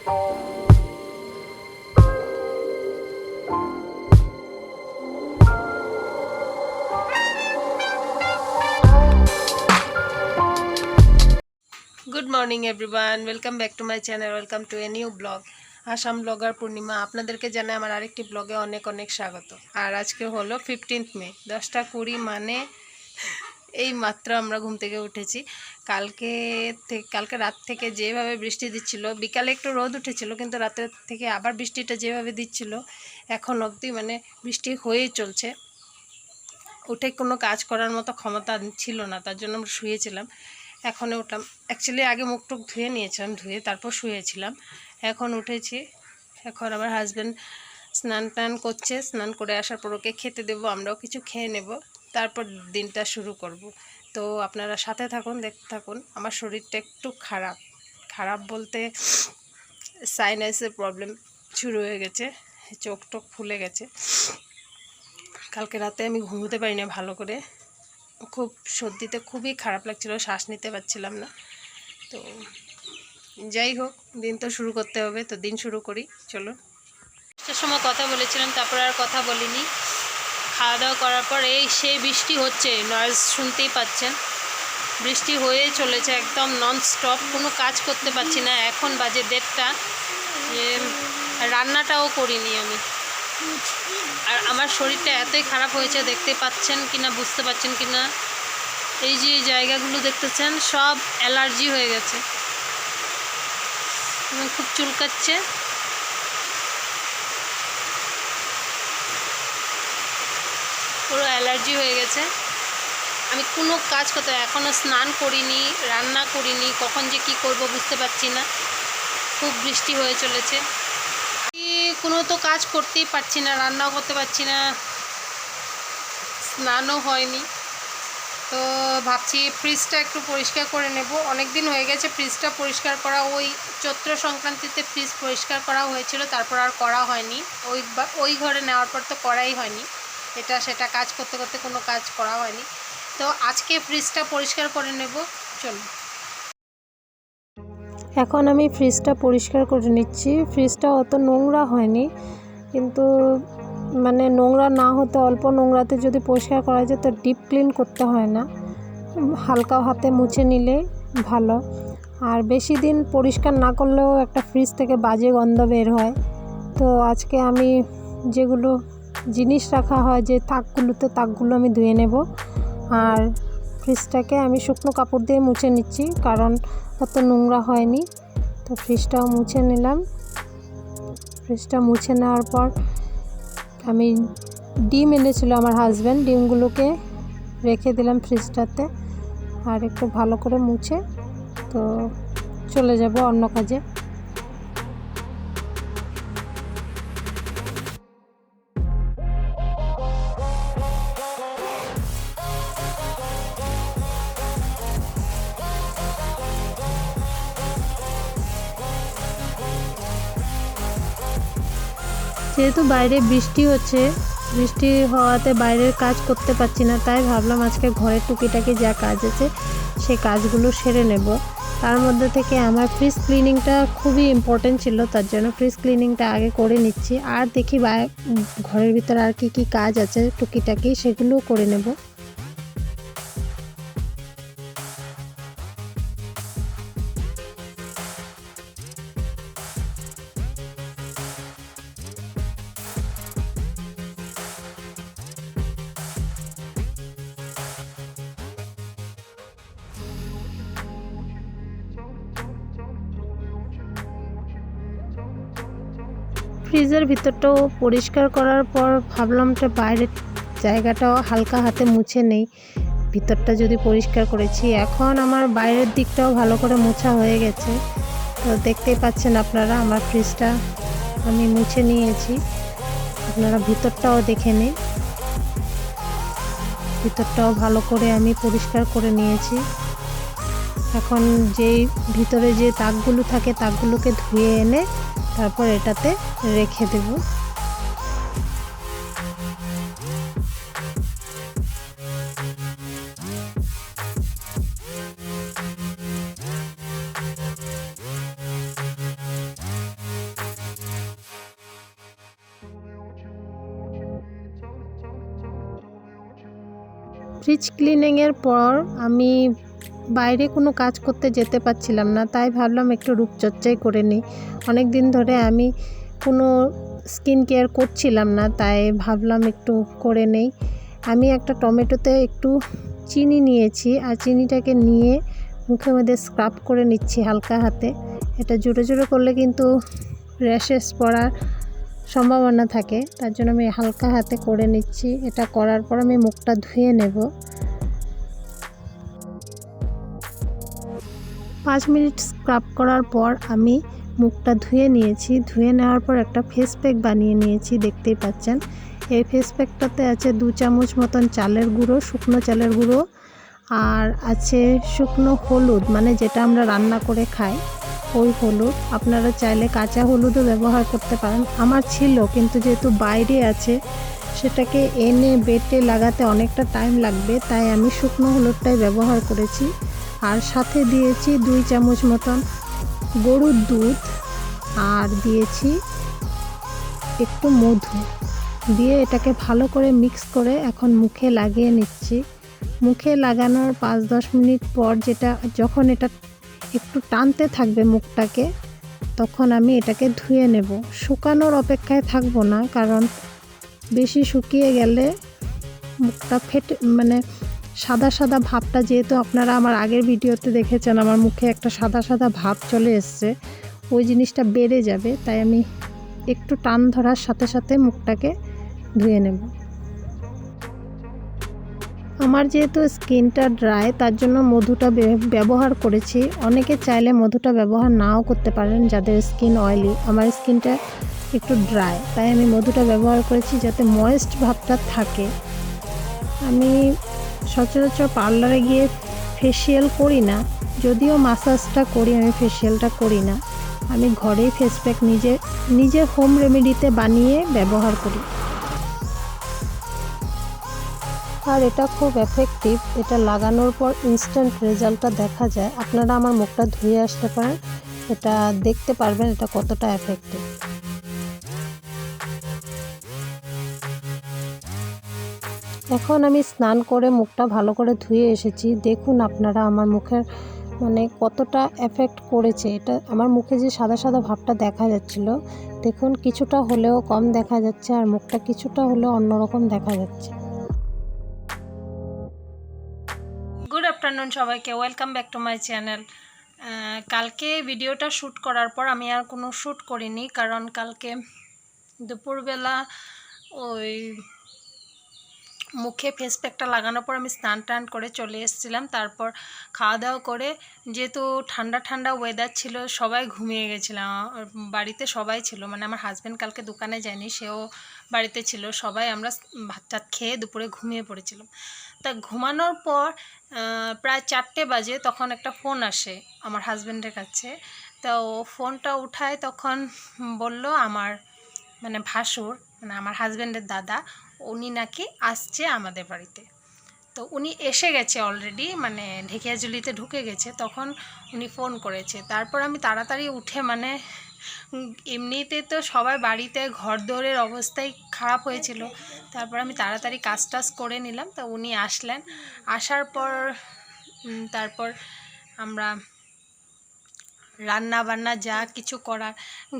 Good morning everyone, welcome back to my channel, welcome to a new blog. Assam blogger Purnima আপনাদেরকে জানাই আমার আরেকটি ব্লগে অনেক অনেক স্বাগত। আর আজকে হলো 15th মে 10টা 20 মানে এই মাত্র আমরা ঘুম থেকে উঠেছি। কালকে রাত থেকে যেভাবে বৃষ্টি দিচ্ছিল, বিকালে একটু রোদ উঠেছিল কিন্তু রাতের থেকে আবার বৃষ্টিটা যেভাবে দিচ্ছিল এখন অবধি মানে বৃষ্টি হয়েই চলছে। উঠে কোনো কাজ করার মতো ক্ষমতা ছিল না, তার জন্য আমরা শুয়েছিলাম। এখন উঠলাম, অ্যাকচুয়ালি আগে মুখ টুক ধুয়ে নিয়েছিলাম, ধুয়ে তারপর শুয়েছিলাম। এখন উঠেছি, এখন আমার হাজব্যান্ড স্নান টান করছে, স্নান করে আসার পর ওকে খেতে দেবো, আমরাও কিছু খেয়ে নেব, তারপর দিনটা শুরু করব। তো আপনারা সাথে থাকুন, দেখতে থাকুন। আমার শরীরটা একটু খারাপ বলতে সাইনাসের প্রবলেম শুরু হয়ে গেছে, চোখ টোক ফুলে গেছে। কালকে রাতে আমি ঘুমোতে পারি না ভালো করে, খুব সর্দিতে খুবই খারাপ লাগছিল, শ্বাস নিতে পারছিলাম না। তো যাই হোক, দিন তো শুরু করতে হবে, তো দিন শুরু করি চলো। একটা সময় কথা বলেছিলাম, তারপর আর কথা বলিনি। খাওয়া দাওয়া করার পর সেই বৃষ্টি হচ্ছে, নয়েজ শুনতেই পাচ্ছেন, বৃষ্টি হয়ে চলেছে একদম নন স্টপ, কোনো কাজ করতে পারছি না। এখন বাজে 1:30, রান্নাটাও করিনি আমি। আর আমার শরীরটা এতই খারাপ হয়েছে, দেখতে পাচ্ছেন কিনা বুঝতে পারছেন কিনা, এই যে জায়গাগুলো দেখতেছেন সব অ্যালার্জি হয়ে গেছে, খুব চুলকাচ্ছে। পুরো অ্যালার্জি হয়ে গেছে। আমি কোনো কাজ করতে, এখনও স্নান করিনি, রান্না করিনি, কখন যে কি করব বুঝতে পারছি না। খুব বৃষ্টি হয়ে চলেছে, কোনো তো কাজ করতেই পারছি না, রান্নাও করতে পারছি না, স্নানও হয়নি। তো ভাবছি ফ্রিজটা একটু পরিষ্কার করে নেব, অনেক দিন হয়ে গেছে ফ্রিজটা পরিষ্কার করা। ওই চৈত্র সংক্রান্তিতে ফ্রিজ পরিষ্কার করা হয়েছিল, তারপর আর করা হয়নি। ওই ঘরে নেওয়ার পর তো করাই হয়নি, এটা সেটা কাজ করতে করতে কোনো কাজ করা হয়নি। তো আজকে ফ্রিজটা পরিষ্কার করে নেব, চলুন। এখন আমি ফ্রিজটা পরিষ্কার করে নিচ্ছি। ফ্রিজটা অত নোংরা হয়নি, কিন্তু মানে নোংরা না হতে অল্প নোংরাতে যদি পরিষ্কার করা যায় তো ডিপ ক্লিন করতে হয় না, হালকা হাতে মুছে নিলে ভালো। আর বেশি দিন পরিষ্কার না করলেও একটা ফ্রিজ থেকে বাজে গন্ধ বের হয়। তো আজকে আমি যেগুলো জিনিস রাখা হয় যে তাকগুলো আমি ধুয়ে নেব। আর ফ্রিজটাকে আমি শুকনো কাপড় দিয়ে মুছে নিচ্ছি, কারণ অত নোংরা হয়নি। তো ফ্রিজটাও মুছে নিলাম। ফ্রিজটা মুছে নেওয়ার পর আমি ডিম এনেছিল আমার হাজব্যান্ড, ডিমগুলোকে রেখে দিলাম ফ্রিজটাতে। আর একটু ভালো করে মুছে তো চলে যাব অন্য কাজে। যেহেতু বাইরে বৃষ্টি হচ্ছে, বৃষ্টি হওয়াতে বাইরের কাজ করতে পারছি না, তাই ভাবলাম আজকে ঘরের টুকিটাকি যা কাজ আছে সেই কাজগুলো সেরে নেব। তার মধ্যে থেকে আমার ফ্রিজ ক্লিনিংটা খুবই ইম্পর্টেন্ট ছিল, তার জন্য ফ্রিজ ক্লিনিংটা আগে করে নিচ্ছি। আর দেখি ঘরের ভিতরে আর কি কাজ আছে টুকিটাকি, সেগুলোও করে নেব। ফ্রিজের ভিতরটাও পরিষ্কার করার পর ভাবলাম যে বাইরের জায়গাটাও হালকা হাতে মুছে নেই, ভিতরটা যদি পরিষ্কার করেছি। এখন আমার বাইরের দিকটাও ভালো করে মোছা হয়ে গেছে। তো দেখতেই পাচ্ছেন আপনারা, আমার ফ্রিজটা আমি মুছে নিয়েছি। আপনারা ভিতরটাও দেখে নিন, ভিতরটাও ভালো করে আমি পরিষ্কার করে নিয়েছি। এখন যেই ভিতরে যে তাকগুলো থাকে তাকগুলোকে ধুয়ে এনে তারপর এটাতে রেখে দেব। ফ্রিজ ক্লিনিংয়ের পর আমি বাইরে কোনো কাজ করতে যেতে পারছিলাম না, তাই ভাবলাম একটু রূপচর্চাই করে নিই। অনেক দিন ধরে আমি কোনো স্কিন কেয়ার করছিলাম না, তাই ভাবলাম একটু করে নেই। আমি একটা টমেটোতে একটু চিনি নিয়েছি, আর চিনিটাকে নিয়ে মুখের মধ্যে স্ক্রাব করে নিচ্ছি হালকা হাতে। এটা জোরে জোরে করলে কিন্তু র্যাশেস পড়ার সম্ভাবনা থাকে, তার জন্য আমি হালকা হাতে করে নিচ্ছি। এটা করার পর আমি মুখটা ধুয়ে নেব। 5 মিনিট স্ক্রাব করার পর আমি মুখটা ধুয়ে নিয়েছি। ধুয়ে নেওয়ার পর একটা ফেস প্যাক বানিয়ে নিয়েছি, দেখতেই পাচ্ছেন। এই ফেস প্যাকটাতে আছে 2 চামচ মতন চালের গুঁড়ো, শুকনো চালের গুঁড়ো, আর আছে শুকনো হলুদ, মানে যেটা আমরা রান্না করে খাই ওই হলুদ। আপনারা চাইলে কাঁচা হলুদও ব্যবহার করতে পারেন। আমার ছিল, কিন্তু যেহেতু বাইরে আছে সেটাকে এনে বেটে লাগাতে অনেকটা টাইম লাগবে, তাই আমি শুকনো হলুদটাই ব্যবহার করেছি। আর সাথে দিয়েছি 2 চামচ মতন গরুর দুধ, আর দিয়েছি একটু মধু দিয়ে এটাকে ভালো করে মিক্স করে এখন মুখে লাগিয়ে নিচ্ছি। মুখে লাগানোর 5-10 মিনিট পর যখন এটা একটু টানতে থাকবে মুখটাকে, তখন আমি এটাকে ধুয়ে নেব। শুকানোর অপেক্ষায় থাকবো না, কারণ বেশি শুকিয়ে গেলে মুখটা মানে সাদা সাদা ভাবটা, যেহেতু আপনারা আমার আগের ভিডিওতে দেখেছেন আমার মুখে একটা সাদা সাদা ভাব চলে এসছে, ওই জিনিসটা বেড়ে যাবে। তাই আমি একটু টান ধরার সাথে সাথে মুখটাকে ধুয়ে নেব। আমার যেহেতু স্কিনটা ড্রাই, তার জন্য মধুটা ব্যবহার করেছি। অনেকে চাইলে মধুটা ব্যবহার নাও করতে পারেন যাদের স্কিন অয়েলি। আমার স্কিনটা একটু ড্রাই, তাই আমি মধুটা ব্যবহার করেছি যাতে ময়েস্ট ভাবটা থাকে। আমি সচরাচর পার্লারে গিয়ে ফেসিয়াল করি না, যদিও মাসাজটা করি, আমি ফেসিয়ালটা করি না। আমি ঘরেই ফেস প্যাক নিজে হোম রেমেডিতে বানিয়ে ব্যবহার করি, আর এটা খুব এফেক্টিভ। এটা লাগানোর পর ইনস্ট্যান্ট রেজাল্টটা দেখা যায়। আপনারা আমার মুখটা ধুয়ে আসতে পারেন, এটা দেখতে পারবেন এটা কতটা এফেক্টিভ। এখন আমি স্নান করে মুখটা ভালো করে ধুয়ে এসেছি। দেখুন আপনারা আমার মুখের মানে কতটা এফেক্ট করেছে। এটা আমার মুখে যে সাদা সাদা ভাবটা দেখা যাচ্ছিল, দেখুন কিছুটা হলেও কম দেখা যাচ্ছে, আর মুখটা কিছুটা হলেও অন্যরকম দেখা যাচ্ছে। গুড আফটারনুন সবাইকে, welcome back to my channel. কালকে ভিডিওটা শ্যুট করার পর আমি আর কোনো শ্যুট করিনি, কারণ কালকে দুপুরবেলা ওই মুখে ফেস প্যাকটা লাগানোর পর আমি স্নান টান করে চলে এসেছিলাম। তারপর খাওয়া দাওয়া করে, যেহেতু ঠান্ডা ঠান্ডা ওয়েদার ছিল, সবাই ঘুমিয়ে গেছিলাম। বাড়িতে সবাই ছিল, মানে আমার হাজব্যান্ড কালকে দোকানে যায়নি, সেও বাড়িতে ছিল। সবাই আমরা ভাত টাত খেয়ে দুপুরে ঘুমিয়ে পড়েছিলাম। তা ঘুমানোর পর প্রায় 4টে বাজে, তখন একটা ফোন আসে আমার হাজব্যান্ডের কাছে। তো ফোনটা উঠায়, তখন বলল আমার মানে ভাসুর, মানে আমার হাজব্যান্ডের দাদা, উনি নাকি আসছে আমাদের বাড়িতে। তো উনি এসে গেছে অলরেডি, মানে ঢেকিয়াজুলিতে ঢুকে গেছে, তখন উনি ফোন করেছে। তারপর আমি তাড়াতাড়ি উঠে, মানে এমনিতে তো সবাই বাড়িতে ঘরদোরের অবস্থাই খারাপ হয়েছিল, তারপর আমি তাড়াতাড়ি কাজ টাজ করে নিলাম। তো উনি আসলেন, আসার পর তারপর আমরা রান্না বান্না যা কিছু করার,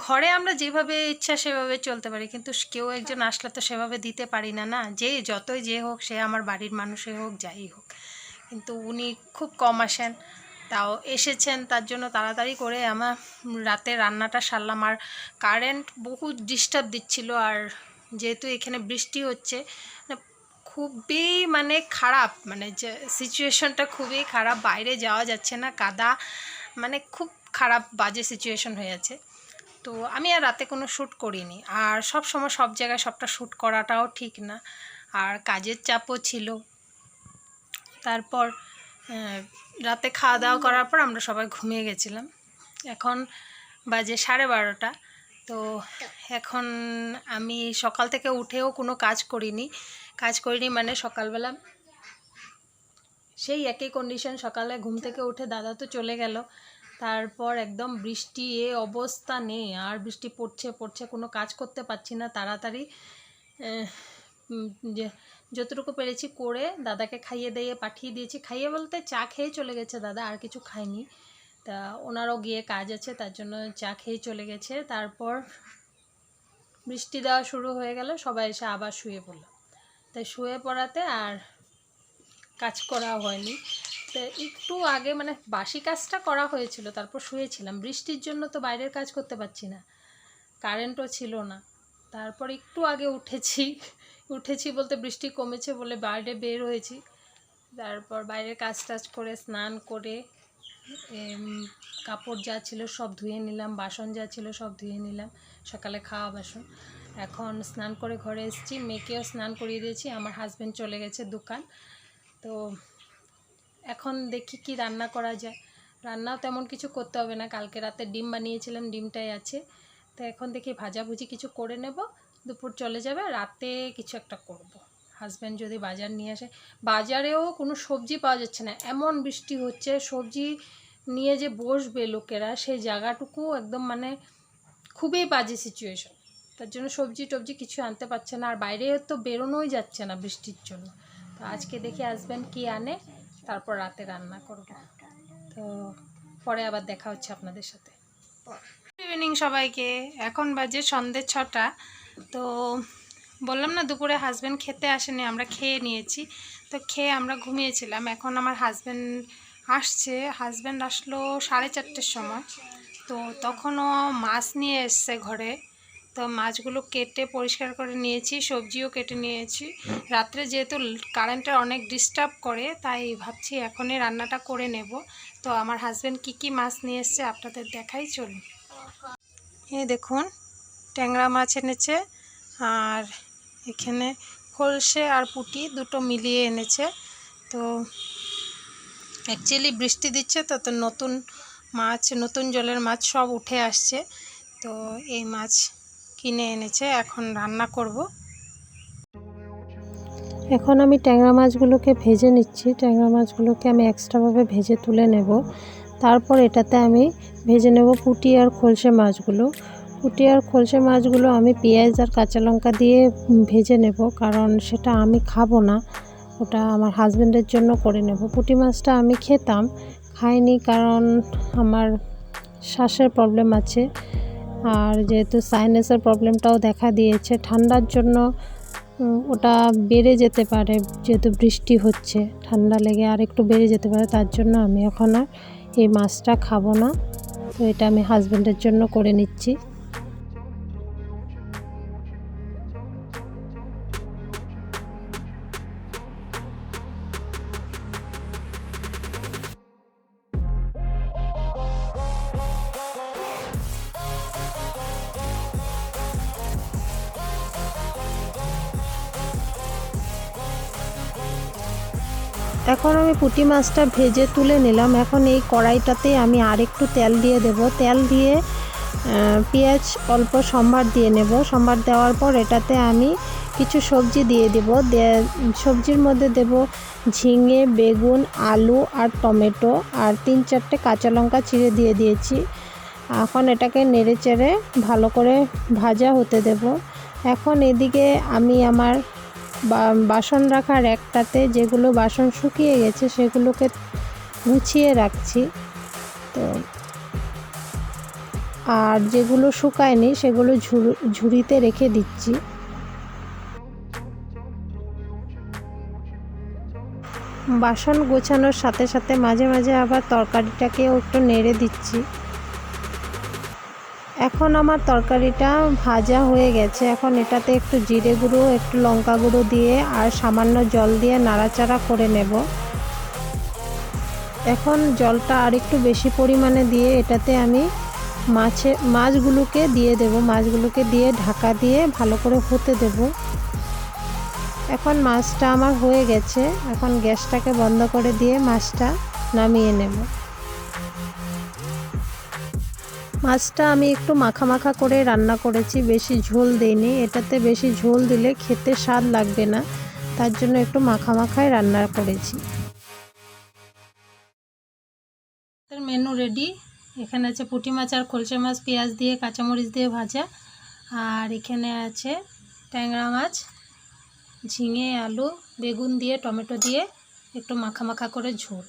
ঘরে আমরা যেভাবে ইচ্ছা সেভাবে চলতে পারি, কিন্তু কেউ একজন আসলে তো সেভাবে দিতে পারি না, না যে যতই যে হোক, সে আমার বাড়ির মানুষে হোক, যাই হোক। কিন্তু উনি খুব কম আসেন, তাও এসেছেন, তার জন্য তাড়াতাড়ি করে আমার রাতে রান্নাটা সারলাম। আর কারেন্ট বহু ডিস্টার্ব দিচ্ছিল, আর যেহেতু এখানে বৃষ্টি হচ্ছে, খুবই মানে খারাপ, মানে যে সিচুয়েশনটা খুবই খারাপ, বাইরে যাওয়া যাচ্ছে না, কাদা, মানে খুব খারাপ বাজে সিচুয়েশন হয়ে আছে। তো আমি আর রাতে কোনো শ্যুট করিনি, আর সব সময় সব জায়গায় সবটা শ্যুট করাটাও ঠিক না, আর কাজের চাপও ছিল। তারপর রাতে খাওয়া দাওয়া করার পর আমরা সবাই ঘুমিয়ে গেছিলাম। এখন বাজে 12:30। তো এখন আমি সকাল থেকে উঠেও কোনো কাজ করিনি মানে সকালবেলা সেই একই কন্ডিশন, সকালে ঘুম থেকে উঠে দাদা তো চলে গেল, তারপর একদম বৃষ্টি, অবস্থা নেই, আর বৃষ্টি পড়ছে, কোনো কাজ করতে পারছি না। তাড়াতাড়ি যতটুকু পেরেছি করে দাদাকে খাইয়ে দিয়ে পাঠিয়ে দিয়েছি। খাইয়ে বলতে চা খেয়ে চলে গেছে দাদা, আর কিছু খায়নি। তা ওনারও গিয়ে কাজ আছে, তার জন্য চা খেয়ে চলে গেছে। তারপর বৃষ্টি দেওয়া শুরু হয়ে গেল, সবাই এসে আবার শুয়ে পড়লো। তাই শুয়ে পড়াতে আর কাজ করা হয়নি। তো একটু আগে মানে বাসি কাজটা করা হয়েছিল, তারপর শুয়েছিলাম। বৃষ্টির জন্য তো বাইরের কাজ করতে পারছি না, কারেন্টও ছিল না। তারপর একটু আগে উঠেছি বলতে বৃষ্টি কমেছে বলে বাইরে বের হয়েছি। তারপর বাইরের কাজ টাজ করে স্নান করে কাপড় যা ছিল সব ধুয়ে নিলাম, বাসন যা ছিল সব ধুয়ে নিলাম, সকালে খাওয়া বাসন। এখন স্নান করে ঘরে এসেছি, মেয়েকেও স্নান করিয়ে দিয়েছি। আমার হাজব্যান্ড চলে গেছে দোকান। তো এখন দেখি কি রান্না করা যায়। রান্নাও তেমন কিছু করতে হবে না, কালকে রাতে ডিম বানিয়েছিলাম, ডিমটাই আছে। তো এখন দেখি ভাজাভুজি কিছু করে নেব, দুপুর চলে যাবে, রাতে কিছু একটা করব। হাজব্যান্ড যদি বাজার নিয়ে আসে। বাজারেও কোনো সবজি পাওয়া যাচ্ছে না, এমন বৃষ্টি হচ্ছে। সবজি নিয়ে যে বসবে লোকেরা, সেই জায়গাটুকু একদম মানে খুবই বাজে সিচুয়েশন। তার জন্য সবজি টবজি কিছু আনতে পারছে না, আর বাইরে তো বেরোনোই যাচ্ছে না বৃষ্টির জন্য। তো আজকে দেখি হাজব্যান্ড কি আনে, তারপর রাতে রান্না করব। তো পরে আবার দেখা হচ্ছে আপনাদের সাথে। গুড ইভিনিং সবাইকে, এখন বাজে সন্ধ্যে 6টা। তো বললাম না দুপুরে হাজব্যান্ড খেতে আসেনি, আমরা খেয়ে নিয়েছি। তো খেয়ে আমরা ঘুমিয়েছিলাম। এখন আমার হাজব্যান্ড আসছে, হাজব্যান্ড আসলো 4:30টার সময়। তো তখনও মাছ নিয়ে এসছে ঘরে। তো মাছগুলো কেটে পরিষ্কার করে নিয়েছি, সবজিও কেটে নিয়েছি। রাত্রে যেহেতু কারেন্টের অনেক ডিস্টার্ব করে, তাই ভাবছি এখনই রান্নাটা করে নেব। তো আমার হাজব্যান্ড কী মাছ নিয়ে এসছে আপনাদের দেখাই, চলুন। এই দেখুন, ট্যাংরা মাছ এনেছে, আর এখানে খলসে আর পুঁটি দুটো মিলিয়ে এনেছে। তো অ্যাকচুয়ালি বৃষ্টি দিচ্ছে তো তো নতুন মাছ, নতুন জলের মাছ সব উঠে আসছে। তো এই মাছ কিনে এনেছে, এখন রান্না করব। এখন আমি ট্যাংরা মাছগুলোকে ভেজে নিচ্ছি। ট্যাংরা মাছগুলোকে আমি এক্সট্রাভাবে ভেজে তুলে নেব। তারপর এটাতে আমি ভেজে নেব পুঁটি আর খলসে মাছগুলো। পুঁটি আর খলসে মাছগুলো আমি পেঁয়াজ আর কাঁচা লঙ্কা দিয়ে ভেজে নেব, কারণ সেটা আমি খাবো না, ওটা আমার হাজব্যান্ডের জন্য করে নেব। পুঁটি মাছটা আমি খেতাম, খাইনি কারণ আমার শ্বাসের প্রবলেম আছে, আর যেহেতু সাইনাসের প্রবলেমটাও দেখা দিয়েছে, ঠান্ডার জন্য ওটা বেড়ে যেতে পারে। যেহেতু বৃষ্টি হচ্ছে, ঠান্ডা লেগে আর একটু বেড়ে যেতে পারে, তার জন্য আমি এখন আর এই মাছটা খাবো না। তো এটা আমি হাজব্যান্ডের জন্য করে নিচ্ছি। এখন আমি পুঁটি মাছটা ভেজে তুলে নিলাম। এখন এই কড়াইটাতে আমি আর একটু তেল দিয়ে দেব। তেল দিয়ে পেঁয়াজ অল্প সম্বার দিয়ে নেব। সম্বার দেওয়ার পর এটাতে আমি কিছু সবজি দিয়ে দেব। সবজির মধ্যে দেব ঝিঙে, বেগুন, আলু আর টমেটো, আর 3-4টে কাঁচা লঙ্কা চিড়ে দিয়ে দিয়েছি। এখন এটাকে নেড়ে চেড়ে ভালো করে ভাজা হতে দেব। এখন এদিকে আমি আমার বাসন রাখার একটাতে যেগুলো বাসন শুকিয়ে গেছে সেগুলোকে গুছিয়ে রাখছি। তো আর যেগুলো শুকায়নি সেগুলো ঝুড়িতে রেখে দিচ্ছি। বাসন গোছানোর সাথে সাথে মাঝে মাঝে আবার তরকারিটাকেও একটু নেড়ে দিচ্ছি। এখন আমার তরকারিটা ভাজা হয়ে গেছে। এখন এটাতে একটু জিরে গুঁড়ো, একটু লঙ্কা গুঁড়ো দিয়ে আর সামান্য জল দিয়ে নাড়াচাড়া করে নেব। এখন জলটা আর একটু বেশি পরিমাণে দিয়ে এটাতে আমি মাছগুলোকে দিয়ে দেব। মাছগুলোকে দিয়ে ঢাকা দিয়ে ভালো করে হতে দেব। এখন মাছটা আমার হয়ে গেছে। এখন গ্যাসটাকে বন্ধ করে দিয়ে মাছটা নামিয়ে নেব। মাছটা আমি একটু মাখা মাখা করে রান্না করেছি, বেশি ঝোল দেইনি। এটাতে বেশি ঝোল দিলে খেতে স্বাদ লাগবে না, তার জন্য একটু মাখা মাখায় রান্না করেছি। Menu ready. এখানে আছে পুঁটি মাছ আর খলসে মাছ পেঁয়াজ দিয়ে কাঁচামরিচ দিয়ে ভাজা, আর এখানে আছে ট্যাংরা মাছ ঝিঙে আলু বেগুন দিয়ে টমেটো দিয়ে একটু মাখা মাখা করে ঝোল।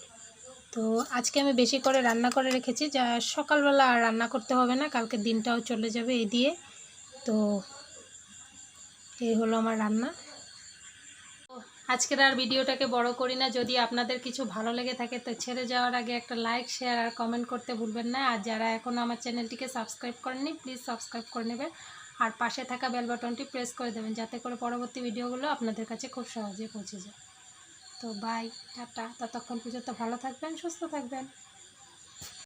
তো আজকে আমি বেশি করে রান্না করে রেখেছি, যা সকালবেলা আর রান্না করতে হবে না, কালকে দিনটাও চলে যাবে এই দিয়ে। তো এই হলো আমার রান্না। আজকের আর ভিডিওটাকে বড় করি না। যদি আপনাদের কিছু ভালো লেগে থাকে তো ছেড়ে যাওয়ার আগে একটা লাইক, শেয়ার আর কমেন্ট করতে ভুলবেন না। আর যারা এখনও আমার চ্যানেলটিকে সাবস্ক্রাইব করেননি প্লিজ সাবস্ক্রাইব করে নেবেন, আর পাশে থাকা বেল বাটনটি প্রেস করে দেবেন, যাতে করে পরবর্তী ভিডিওগুলো আপনাদের কাছে খুব সহজে পৌঁছে যায়। তো বাই, টাটা, ততক্ষণ পর্যন্ত ভালো থাকবেন, সুস্থ থাকবেন।